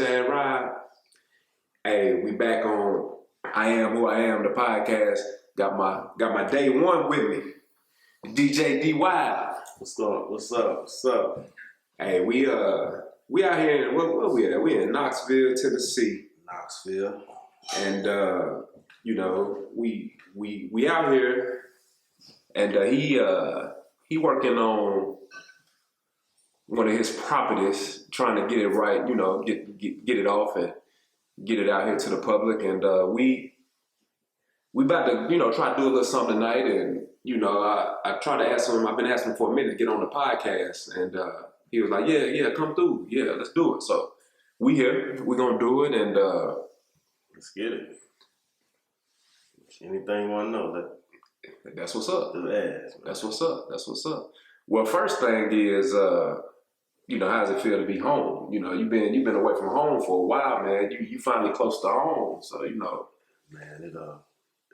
Chad Rob. Hey, we back on I Am Who I Am, the podcast. Got my day one with me, DJ D Wild. What's up? What's up? What's up? Hey, we out here in where we at? We in Knoxville, Tennessee. Knoxville. And we out here, and he working on one of his properties, trying to get it right, get it off and get it out here to the public. And we about to, try to do a little something tonight. And, I tried to ask him, I've been asking him for a minute to get on the podcast. And he was like, yeah, come through. Yeah, let's do it. So we here, we're going to do it. And let's get it. Anything you want to know, that's what's up. Ask, that's what's up. That's what's up. Well, first thing is, how does it feel to be home? You've been away from home for a while, man. You finally close to home, so Man,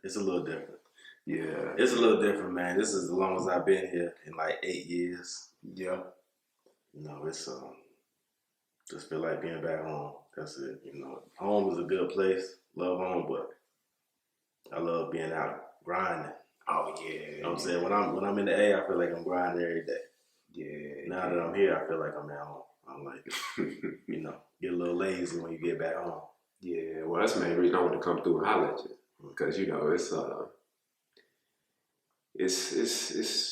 it's a little different. Yeah, it's a little different, man. This is as long as I've been here in like 8 years. Yeah. It's just feel like being back home. That's it. Home is a good place. Love home, but I love being out grinding. Oh yeah. You know what I'm saying? When I'm in the A, I feel like I'm grinding every day. Yeah. Now that I'm here, I feel like I'm at home. I'm like, get a little lazy when you get back home. Yeah, well, that's the main reason I want to come through and holler at you, because it's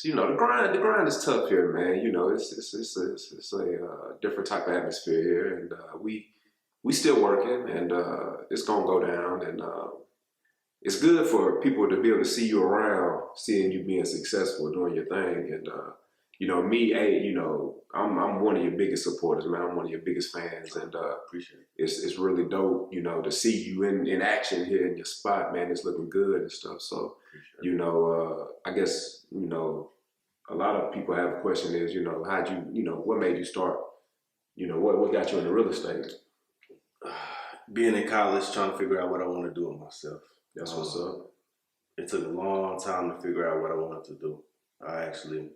the grind is tough here, man. It's a different type of atmosphere here, and we still working, and it's gonna go down, and it's good for people to be able to see you around, seeing you being successful, doing your thing, and I'm one of your biggest supporters, man. I'm one of your biggest fans, and appreciate it. It's really dope, to see you in action here in your spot, man. It's looking good and stuff. So, I guess a lot of people have a question is, how'd you, what made you start? What got you into real estate? Being in college, trying to figure out what I want to do with myself. That's what's up. It took a long time to figure out what I wanted to do. I actually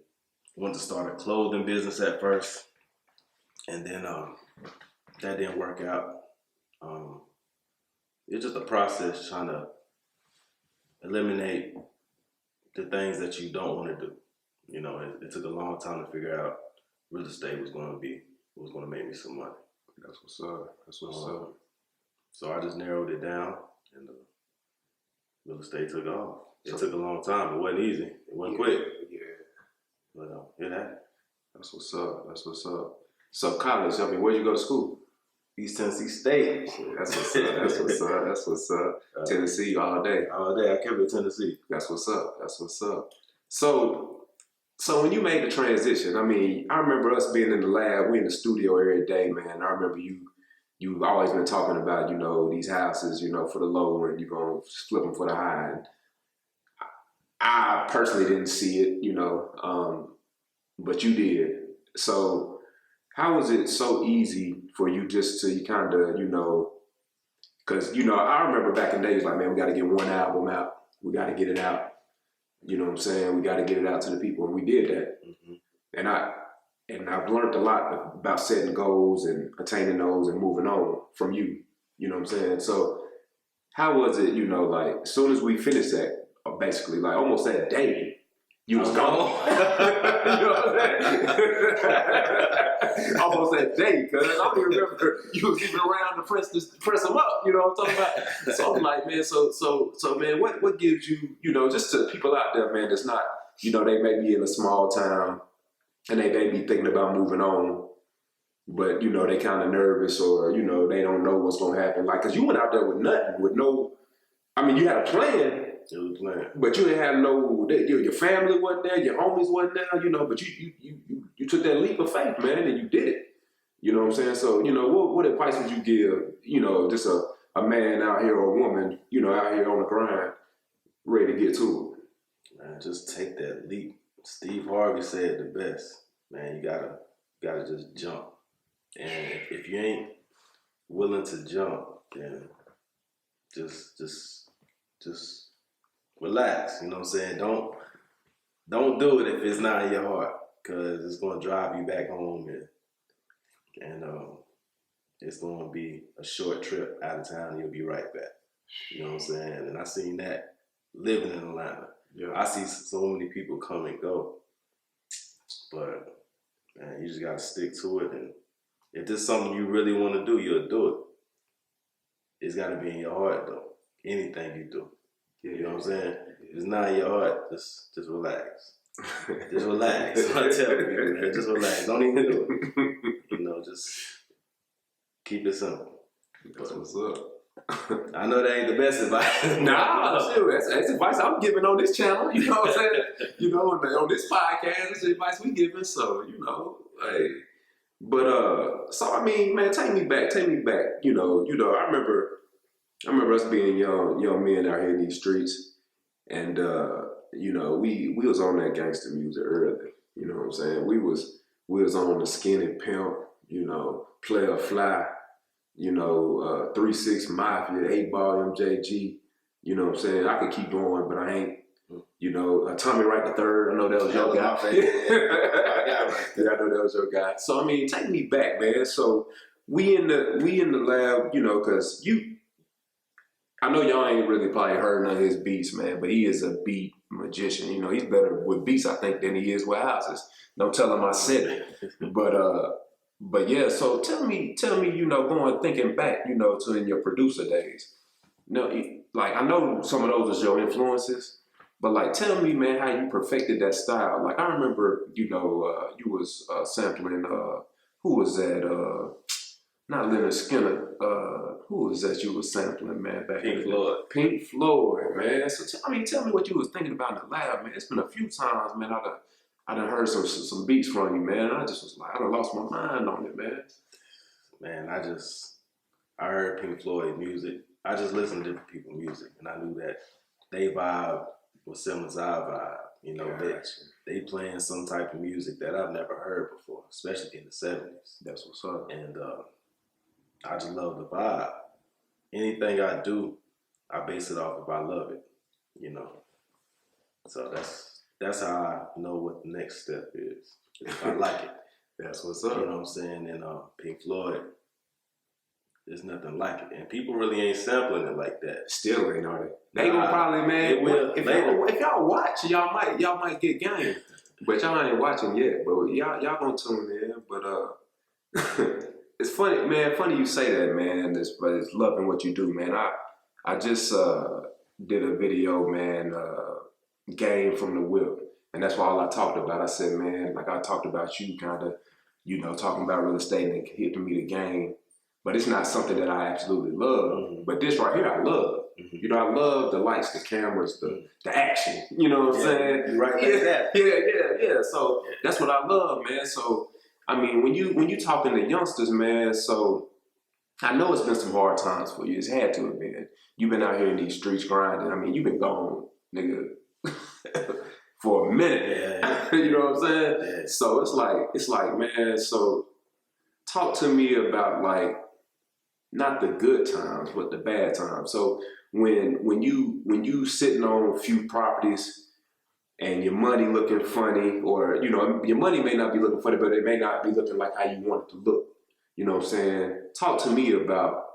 wanted to start a clothing business at first, and then that didn't work out. It's just a process trying to eliminate the things that you don't want to do. It took a long time to figure out real estate was going to make me some money. That's what's up. That's what's up. So I just narrowed it down, and real estate took off. It took a long time. It wasn't easy. It wasn't quick. Yeah. But that. That's what's up. That's what's up. So college, where'd you go to school? East Tennessee State. That's what's up. That's what's up. That's what's up. Tennessee all day. All day. I kept it Tennessee. That's what's up. That's what's up. So when you made the transition, I remember us being in the lab. We in the studio every day, man. I remember you've always been talking about, these houses, for the low and you're going to flip them for the high. And I personally didn't see it, but you did. So how was it so easy for you just to kind of, because, I remember back in days like, man, we got to get one album out. We got to get it out. You know what I'm saying? We got to get it out to the people. And we did that. Mm-hmm. And I've learned a lot about setting goals and attaining those and moving on from you. You know what I'm saying? So how was it, as soon as we finished that, basically, like almost that day, you was gone. You know what I'm saying? Almost that day, because I don't even remember you was even around to press them up. You know what I'm talking about? So I'm like, man, so man, what gives you, just to people out there, man, that's not, they may be in a small town and they may be thinking about moving on, but they kind of nervous or they don't know what's gonna happen. Like, cause you went out there with nothing, with no. You had a plan. It was a plan. But you didn't have your family wasn't there, your homies wasn't there, but you took that leap of faith, man, and you did it. You know what I'm saying? So, what advice would you give, just a man out here or a woman, out here on the grind, ready to get to it? Man, just take that leap. Steve Harvey said the best. Man, you gotta just jump. And if you ain't willing to jump, then just relax. You know what I'm saying? Don't do it if it's not in your heart, because it's gonna drive you back home, and it's going to be a short trip out of town. And you'll be right back. You know what I'm saying? And I seen that living in Atlanta. Yeah. I see so many people come and go, but man, you just gotta stick to it. And if there's something you really want to do, you'll do it. It's got to be in your heart, though. Anything you do, you know what I'm saying? If it's not in your heart, just relax. Just relax. I tell people, man, just relax. Don't even do it. You know, just keep it simple. That's what's up. I know that ain't the best advice. Nah, shoot, that's advice I'm giving on this channel. You know what I'm saying? You know, on this podcast, that's the advice we giving. So, you know, hey. But so I mean, man, take me back. You know, I remember us being young men out here in these streets, and you know, we was on that gangster music early. You know what I'm saying? We was on the Skinny Pimp, you know, Player Fly, you know, 3-6 Mafia, 8-Ball MJG. You know what I'm saying? I could keep going, but I ain't. You know, Tommy Wright the Third. I know that was your guy. I know that was your guy. So I mean, take me back, man. So we in the lab, you know, because I know y'all ain't really probably heard none of his beats, man, but he is a beat magician. You know, he's better with beats, I think, than he is with houses. Don't tell him I said it. But yeah. So tell me, you know, thinking back, you know, to in your producer days. You know, like I know some of those are your influences. But like, tell me, man, how you perfected that style. Like, I remember, you know, you was sampling. Who was that? Not Leonard Skinner. Who was that you was sampling, man? Back Pink Floyd. Pink Floyd, man. So tell me what you was thinking about in the lab, man. It's been a few times, man. I done heard some beats from you, man. I just was like, I done lost my mind on it, man. Man, I heard Pink Floyd music. I just listened to different people's music, and I knew that they vibe was similar to our vibe. You know, they playing some type of music that I've never heard before, especially in the 70s. That's what's up. And I just love the vibe. Anything I do, I base it off if I love it, you know. So that's how I know what the next step is. If I like it. That's what's up. You know what I'm saying? And Pink Floyd, there's nothing like it. And people really ain't sampling it like that. Still ain't, are they? They gonna probably, man. It will. If y'all watch, y'all might get game. But y'all ain't watching yet. But y'all gonna tune in. But it's funny, man. Funny you say that, man. But it's loving what you do, man. I just did a video, man. Game from the whip, and that's why all I talked about. I said, man, like I talked about you, kind of, you know, talking about real estate and hitting me the game. But it's not something that I absolutely love. Mm-hmm. But this right here, I love. Mm-hmm. You know, I love the lights, the cameras, the action. You know what I'm saying? Right. Yeah. So that's what I love, man. So I mean, when you talking to youngsters, man. So I know it's been some hard times for you. It's had to have been. You've been out here in these streets grinding. I mean, you've been gone, nigga, for a minute. Yeah. You know what I'm saying? Yeah. So it's like, man. So talk to me about like. Not the good times, but the bad times. So when you sitting on a few properties and your money looking funny, or you know your money may not be looking funny, but it may not be looking like how you want it to look. You know what I'm saying? Talk to me about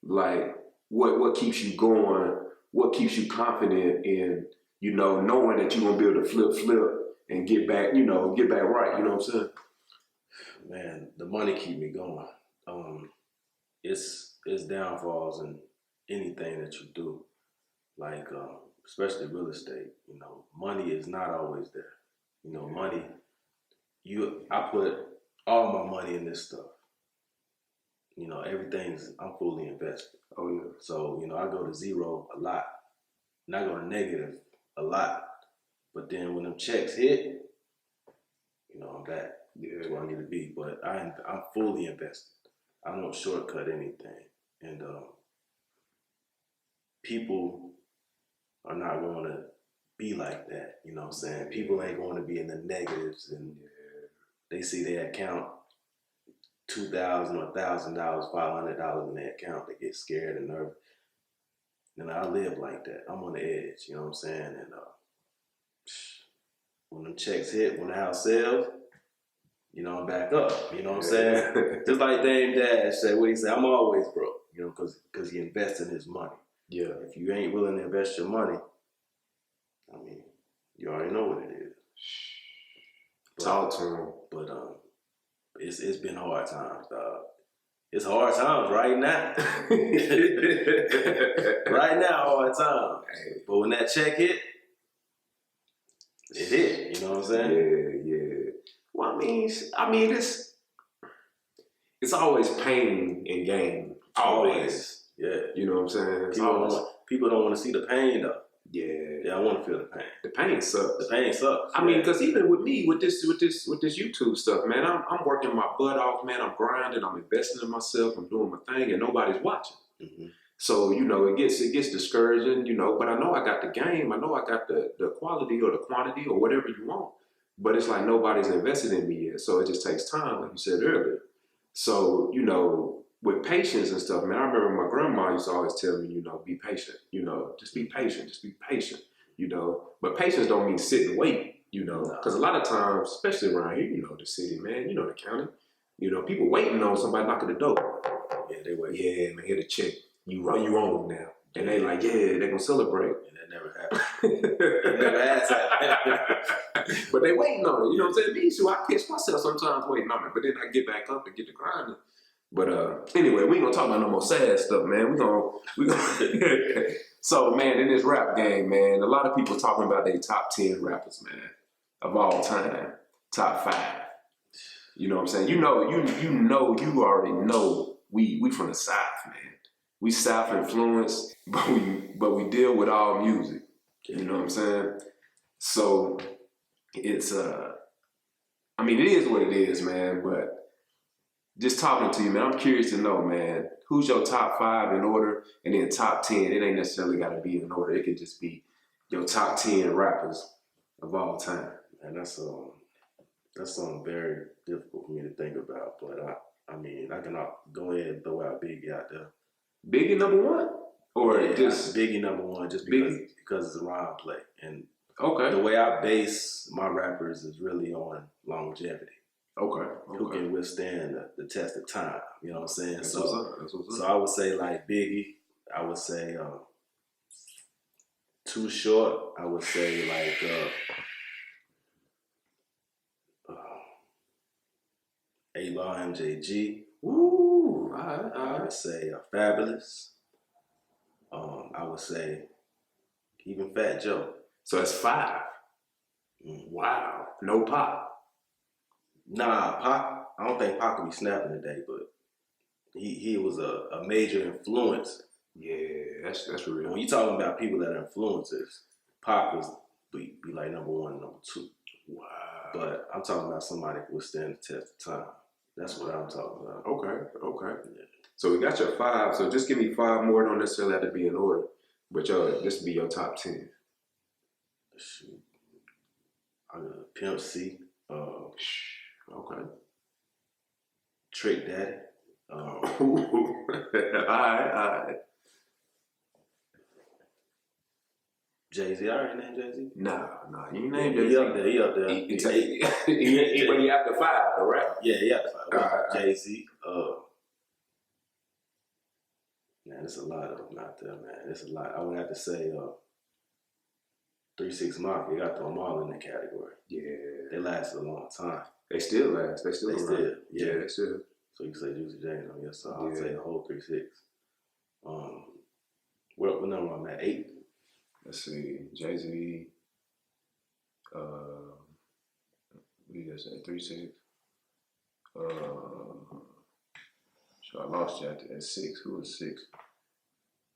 like what keeps you going, what keeps you confident in, you know, knowing that you're gonna be able to flip and get back right. You know what I'm saying? Man, the money keep me going. It's downfalls in anything that you do, like especially real estate. You know, money is not always there. You know, money. I put all my money in this stuff. You know, I'm fully invested. Oh yeah. So you know, I go to zero a lot, and I go to negative a lot. But then when them checks hit, you know, I'm back to where I need to be. But I'm fully invested. I don't shortcut anything. And people are not going to be like that. You know what I'm saying? People ain't going to be in the negatives, and they see their account $2,000 or $1,000, $500 in their account. They get scared and nervous. And I live like that. I'm on the edge. You know what I'm saying? And when them checks hit, when the house sells, back up. You know what I'm saying? Just like Dame Dash said, what he said, I'm always broke, because he invests in his money. Yeah. If you ain't willing to invest your money, I mean, you already know what it is. Talk to him. But it's been hard times, dog. It's hard times right now. Right now, hard times. But when that check hit, it hit. You know what I'm saying? Yeah. Well, I mean, it's always pain and gain. Always. Yeah. You know what I'm saying? People don't want to see the pain though. Yeah. They don't want to feel the pain. The pain sucks. The pain sucks. I mean, because even with me, with this YouTube stuff, man, I'm working my butt off, man. I'm grinding. I'm investing in myself. I'm doing my thing, and nobody's watching. Mm-hmm. So it gets discouraging, But I know I got the game. I know I got the quality or the quantity or whatever you want. But it's like nobody's invested in me yet. So it just takes time, like you said earlier. So with patience and stuff, man. I remember my grandma used to always tell me, be patient. Just be patient. Just be patient. But patience don't mean sit and wait. Because a lot of times, especially around here, the city, man, the county, people waiting on somebody knocking the door. Yeah, they wait. Yeah, man, here to check. You on now. And they like, yeah, they're going to celebrate. And that never happened. It never has happened. But they waiting on it. You know what I'm saying? Me too. I catch myself sometimes waiting on it. But then I get back up and get to grinding. But anyway, we ain't going to talk about no more sad stuff, man. We gonna So, man, in this rap game, man, a lot of people talking about their top 10 rappers, man, of all time. Top 5. You know what I'm saying? You already know we from the South, man. We South influenced, but we deal with all music. You know what I'm saying? So it's it is what it is, man. But just talking to you, man, I'm curious to know, man, who's your top 5 in order, and then top 10. It ain't necessarily got to be in order. It could just be your top 10 rappers of all time. And that's something very difficult for me to think about. But I can go ahead and throw out Biggie out there. Biggie number 1? Or just Biggie number 1 just because it's a rhyme play. And okay. The way I base my rappers is really on longevity. Okay. Who can withstand the test of time. You know what I'm saying? That's so what's up. So I would say like Biggie. I would say Too Short. I would say like iAMWHOiAM. Ooh, I would say Fabulous. I would say even Fat Joe. So that's 5. Wow. No Pop. Nah, Pac. I don't think Pac could be snapping today, but he was a major influence. Yeah, that's real. When you talking about people that are influencers, Pac was be like number 1, number 2. Wow. But I'm talking about somebody who would stand the test of time. That's what I'm talking about. Okay. Yeah. So we got your 5. So just give me 5 more. Don't necessarily have to be in order, but this be your top 10. Shoot. I got Pimp C. Okay. Trick Daddy. All right. Jay-Z. I already named Jay-Z. Nah. You named He up there. But he after 5, though, right? Yeah, he after 5. Right. Jay-Z. Man, there's a lot of them out there, man. There's a lot. I would have to say 3 6 Mafia. You got to throw them all in that category. Yeah. They lasted a long time. They still last. They still. Yeah, they still. So you can say Juicy J on yes, so I'll say the whole 3 6. What number I'm at? 8. Let's see. Jay-Z. What do you guys say? 3 6. So I lost you at 6. Who was 6?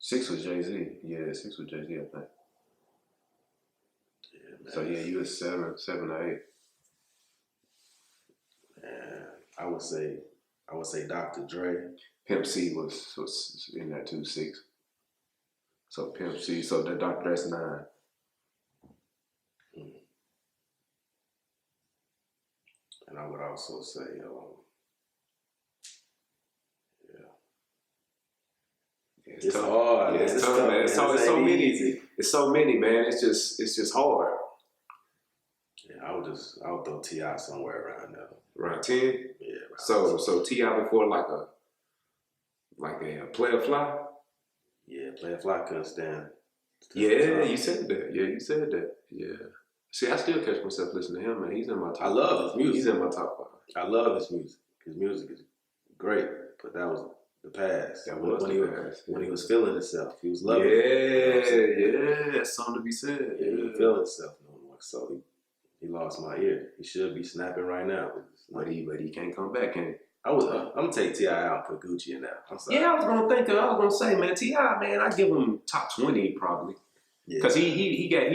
6 was Jay-Z. Yeah, 6 was Jay-Z, I think. Yeah, man. So yeah, you was 7 or 8. And I would say Dr. Dre. Pimp C was in that 2 6. So Pimp C. So the Dr. Dre's 9. And I would also say, it's tough. hard. Yeah, it's tough, tough, man. It's so many. Easy. It's so many, man. It's just hard. Yeah, I'll throw T.I. somewhere around there. Around 10? Yeah. So T.I. before like a player fly? Yeah, Player Fly couldn't stand. Yeah, you said that. Yeah, you said that. Yeah. See, I still catch myself listening to him, man. He's in my top. I love his music. He's in my top 5. I love his music. His music is great, but that was the past. That was when the past. When he was feeling himself, he was loving it. Yeah, that's something to be said. Yeah, he didn't feel himself no more, so he lost my ear. He should be snapping right now. But he can't come back, can he? I'm gonna take T.I. out and put Gucci in there. I'm sorry. Yeah, I was gonna say, man, T.I., man, I give him top 20 probably. Yeah. Cause he got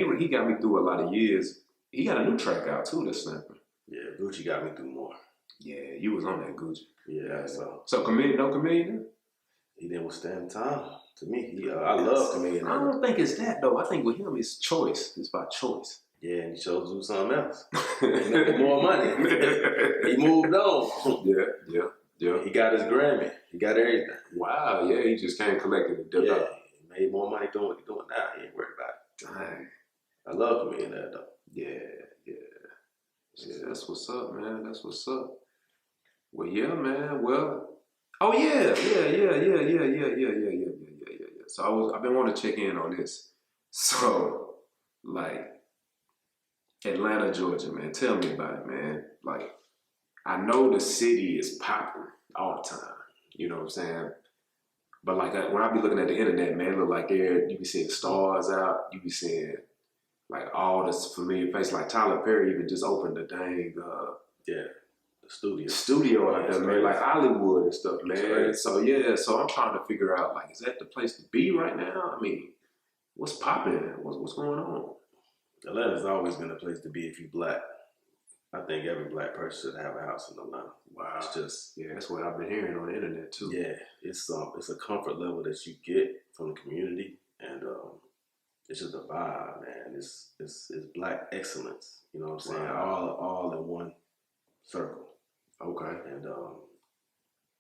me through a lot of years. He got a new track out too this snapping. Yeah, Gucci got me through more. Yeah, you was on that Gucci. Yeah, so Chameleon. He didn't withstand time. To me, I love Chameleon. I don't think it's that though. I think with him it's choice. It's about choice. Yeah, and he chose to do something else. Making more money. He moved on. Yeah. He got his Grammy. He got everything. Wow, yeah, he just came collected and dipped out. He made more money doing what he's doing now. He ain't worried about it. Dang. I love Chameleon though. Yeah, that's what's up, man. That's what's up. Well, yeah, man. Well, oh yeah. So I've been wanting to check in on this. So, like, Atlanta, Georgia, man. Tell me about it, man. Like, I know the city is popping all the time. You know what I'm saying? But like when I be looking at the internet, man, it look like you be seeing stars out. You be seeing like all this familiar face. Like Tyler Perry even just opened the dang the studio out there, man. Like Hollywood and stuff, man. So so I'm trying to figure out, like, is that the place to be right now? I mean, what's popping? What's going on? Atlanta's always been a place to be if you black. I think every black person should have a house in Atlanta. Wow. It's just that's what I've been hearing on the internet too. Yeah, it's a comfort level that you get from the community, and it's just a vibe, man. It's black excellence. You know what I'm saying? Wow. All in one circle. Okay.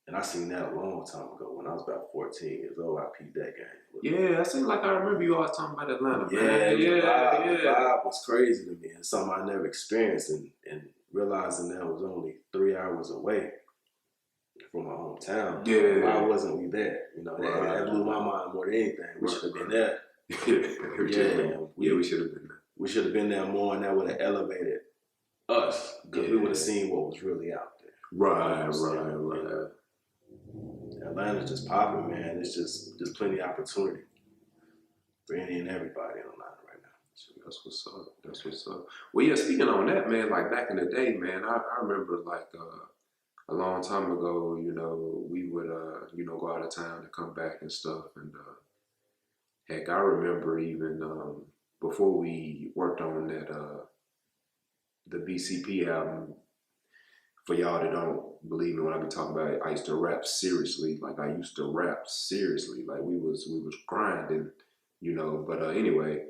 And I seen that a long time ago when I was about 14 years old. I peeped that game. Yeah, I seem like I remember you always talking about Atlanta. The vibe was crazy to me, and something I never experienced, and realizing that I was only 3 hours away from my hometown. Yeah. Why wasn't we there? You know, that blew my mind more than anything. We should have been there. We should have been there. We should have been there more, and that would have elevated us, because we would have seen what was really out there. Right. Atlanta's just popping, man. It's just there's plenty of opportunity for any and everybody in Atlanta right now. That's what's up. Well, yeah, speaking on that, man, like back in the day, man, I remember like a long time ago, you know, we would, go out of town to come back and stuff. And heck, I remember even before we worked on that, the BCP album. For y'all that don't believe me when I be talking about it, I used to rap seriously. Like I used to rap seriously. Like we was grinding, you know. But anyway,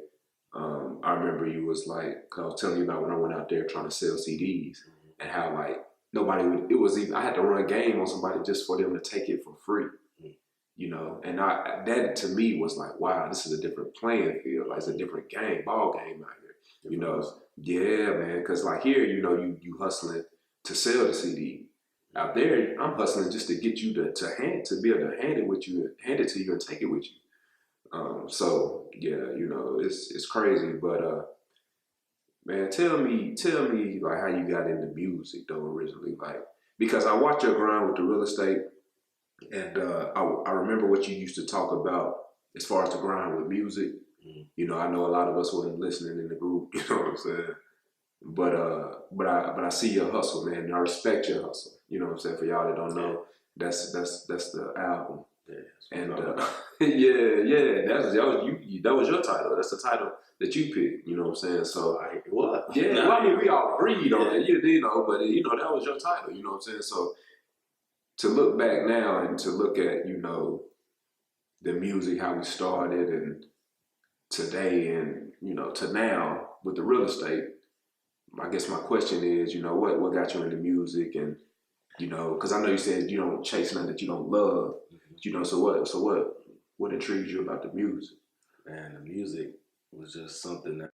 I remember you was like, cause I was telling you about when I went out there trying to sell CDs and how like nobody would. It was even I had to run game on somebody just for them to take it for free, you know. And that to me was like, wow, this is a different playing field. Like it's a different ball game out here, you know. Yeah, man. Cause like here, you know, you hustling to sell the CD. Out there, I'm hustling just to get you to be able to hand it to you and take it with you. So yeah, you know, it's crazy, but man, tell me like how you got into music though originally, like because I watched your grind with the real estate, and I remember what you used to talk about as far as the grind with music. You know, I know a lot of us wasn't listening in the group. You know what I'm saying? But I see your hustle, man, and I respect your hustle. You know what I'm saying? For y'all that don't know, that's the album. Yeah, and that was your title. That's the title that you picked. You know what I'm saying? So I mean, we all agreed on it. You know, but you know that was your title. You know what I'm saying? So to look back now and to look at, you know, the music, how we started, and today, and you know, to now with the real estate. I guess my question is, you know, what got you into music, and you know, because I know you said you don't chase nothing that you don't love, you know. So what intrigues you about the music? Man, the music was just something that